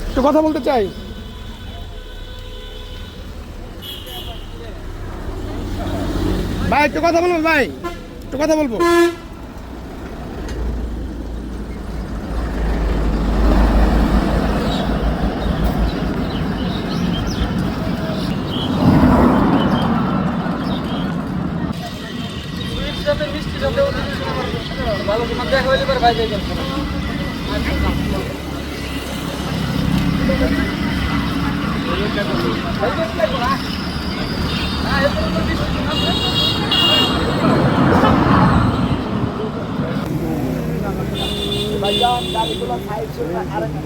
একটু কথা বলতে চাই। ভাই একটু কথা বলবো, ভাই একটু কথা বলবো। ভালো তোমার দেখা হইলে পরে ভাই যাইবেন। ভাইজান গাড়িগুলো সাইড আরেকটু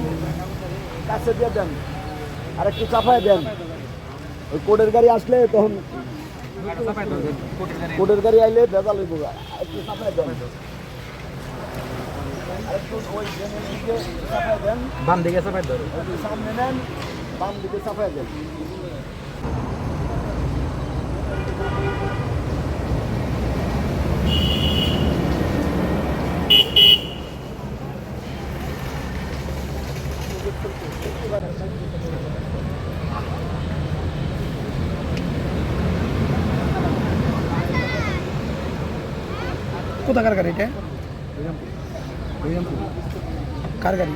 কাছে দিয়ে দেন, আরেকটু চাপায় দেন। ওই কোডের গাড়ি আসলে তখন কোডের গাড়ি আইলে ভেজাল হইব, একটু চাপায় দেন। আরেকটু ওই দিকে চাপায় দেন, বাম দিকে চাপাই ধরো, একটু সামনে নেন, বাম দিকে চাপায় দেন। কোথাকার গাড়ি এটা? কার গাড়ি?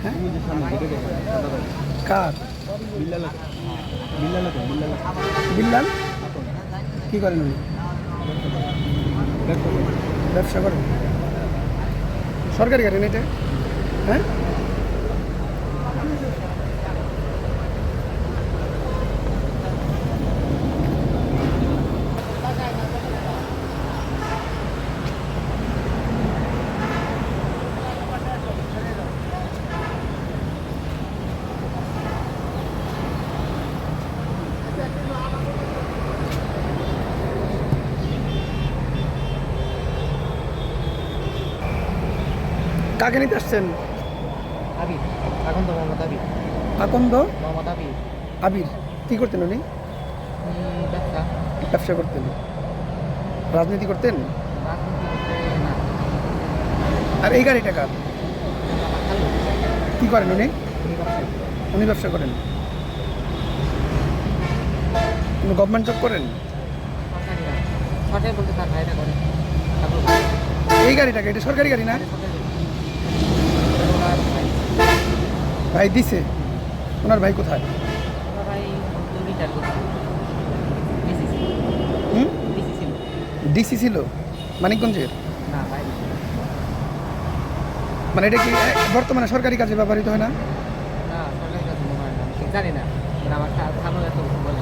হ্যাঁ? কার? বিল্লাল কি করেন উনি? ব্যবসা করেন? সরকারি গাড়ি না এটা? হ্যাঁ, কাকে নিতে আসছেন? আবির, আকন্দ মোহাম্মদ আবির। আকন্দ মোহাম্মদ আবির আবির কি করতেন উনি? ব্যবসা, ব্যবসা করতেন? রাজনীতি করতেন? রাজনীতি করতে না। আর এই গাড়িটা কার? খালু, কি করেন উনি? উনি ব্যবসায়ী। উনি ব্যবসা করেন? উনি গভর্নমেন্ট জব করেন? সরকারি না, সরকারি বলতে তার ভাইরা করে। তারপর এই গাড়িটাকে, এটা সরকারি গাড়ি না? সরকারি ওনার ভাই, ভাই দিছে? ওনার ভাই কোথায়? ওনার ভাই রিটায়ার করছে, ডিসি হুম, ছিল ডিসি ছিল মানিকগঞ্জের? না ভাই, মানে এটা কি বর্তমানে সরকারি কাজে ব্যবহৃত হয় না? না সরকারি কাজ মনে হয় না, ঠিক জানি না, আমার খালু এত বলে।